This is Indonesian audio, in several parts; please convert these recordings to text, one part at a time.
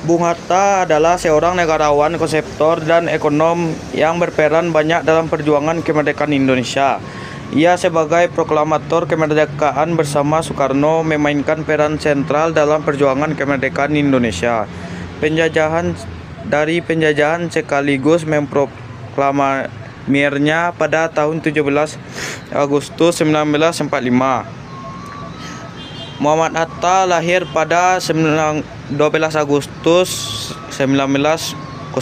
Bung Hatta adalah seorang negarawan, konseptor, dan ekonom yang berperan banyak dalam perjuangan kemerdekaan Indonesia. Ia sebagai proklamator kemerdekaan bersama Soekarno memainkan peran sentral dalam perjuangan kemerdekaan Indonesia. Penjajahan sekaligus memproklamirnya pada tahun 17 Agustus 1945. Muhammad Hatta lahir pada 12 Agustus 1902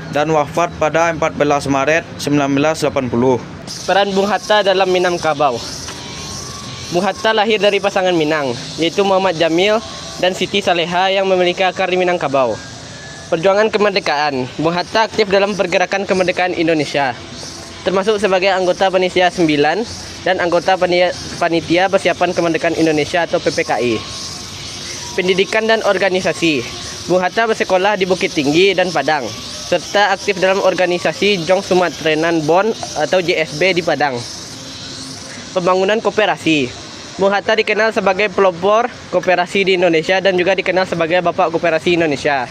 dan wafat pada 14 Maret 1980. Peran Bung Hatta dalam Minangkabau. Bung Hatta lahir dari pasangan Minang, yaitu Muhammad Jamil dan Siti Saleha yang memiliki akar di Minangkabau. Perjuangan kemerdekaan. Bung Hatta aktif dalam pergerakan kemerdekaan Indonesia, termasuk sebagai anggota Panitia 9 dan anggota Panitia Persiapan Kemerdekaan Indonesia atau PPKI. Pendidikan dan organisasi. Bung Hatta bersekolah di Bukit Tinggi dan Padang, serta aktif dalam organisasi Jong Sumatrenan Bon atau JSB di Padang. Pembangunan koperasi. Bung Hatta dikenal sebagai pelopor koperasi di Indonesia dan juga dikenal sebagai Bapak Koperasi Indonesia.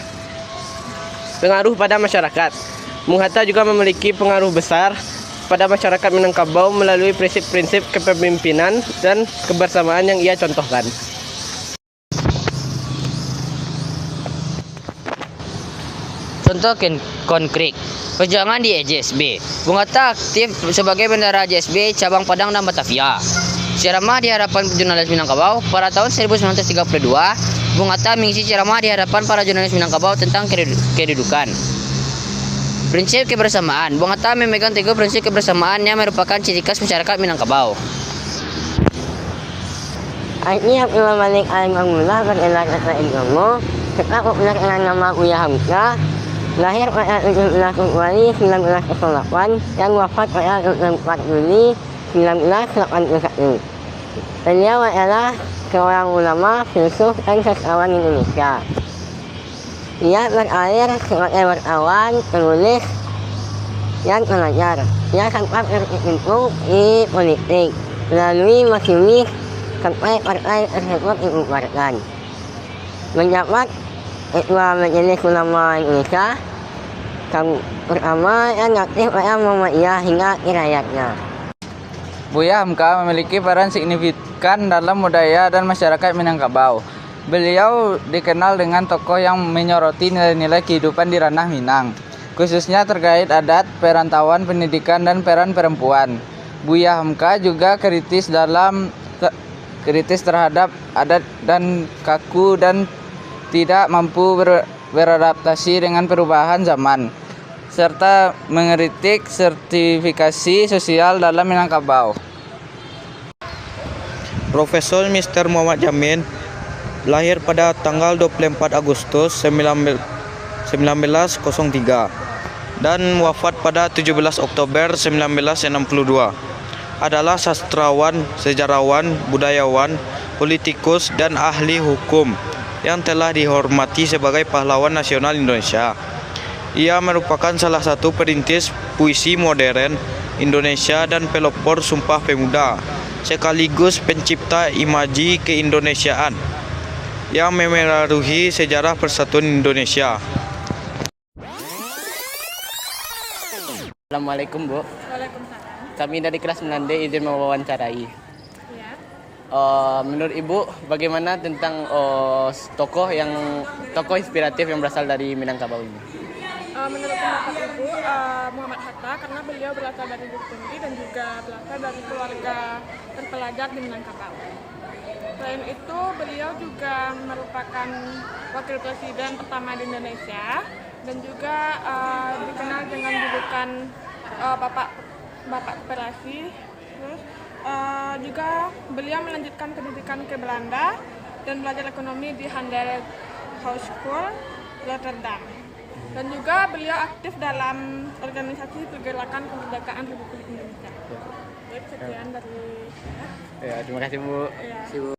Pengaruh pada masyarakat. Bung Hatta juga memiliki pengaruh besar pada masyarakat Minangkabau melalui prinsip-prinsip kepemimpinan dan kebersamaan yang ia contohkan. Contoh konkret, perjuangan di JSB. Bung Hatta aktif sebagai bendahara JSB cabang Padang dan Batavia. Ceramah di hadapan jurnalis Minangkabau pada tahun 1932. Bung Hatta mengisi ceramah di hadapan para jurnalis Minangkabau tentang kedudukan. Prinsip kebersamaan. Bung Hatta memegang teguh prinsip kebersamaan yang merupakan ciri khas masyarakat Minangkabau. Artinya Imam Malik Al-Mamula berelat asal ilmu, tetap populer dengan nama Buya Hamka, lahir pada 17 Februari 1908 dan wafat pada 24 Juli 1981. Beliau adalah seorang ulama, filsuf, dan sastrawan Indonesia. Ia berakhir sebagai wartawan, penulis, dan pengajar. Ia sempat berkecimpung di politik melalui masimis sampai partai tersebut dibubarkan. Menjabat Ketua Majelis Ulama Indonesia pertama yang aktif pada Muhammadiyah hingga akhirnya. Buya Hamka memiliki peran signifikan dalam budaya dan masyarakat Minangkabau. Beliau dikenal dengan tokoh yang menyoroti nilai-nilai kehidupan di ranah Minang, khususnya terkait adat, perantauan, pendidikan, dan peran perempuan. Buya Hamka juga kritis terhadap adat dan kaku dan tidak mampu beradaptasi dengan perubahan zaman, serta mengkritik sertifikasi sosial dalam Minangkabau. Profesor Mr. Muhammad Jamil lahir pada tanggal 24 Agustus 1903 dan wafat pada 17 Oktober 1962. Adalah sastrawan, sejarawan, budayawan, politikus, dan ahli hukum yang telah dihormati sebagai pahlawan nasional Indonesia. Ia merupakan salah satu perintis puisi modern Indonesia dan pelopor Sumpah Pemuda, sekaligus pencipta imaji keindonesiaan yang memengaruhi sejarah persatuan Indonesia. Assalamualaikum, Bu. Waalaikumsalam. Kami dari kelas 9D izin mewawancarai. Ya. Menurut Ibu, bagaimana tentang tokoh inspiratif yang berasal dari Minangkabau ini? Menurut pendapat Ibu, Muhammad Hatta karena beliau berasal dari Bukit Tinggi dan juga berasal dari keluarga terpelajar di Minangkabau. Selain itu, beliau juga merupakan wakil presiden pertama di Indonesia dan juga dikenal dengan julukan Bapak Koperasi. Terus juga beliau melanjutkan pendidikan ke Belanda dan belajar ekonomi di Handelshogeschool Rotterdam. Dan juga beliau aktif dalam organisasi pergerakan kemerdekaan Republik Indonesia. Baik, sekian dari Ya, terima kasih, Bu. ya.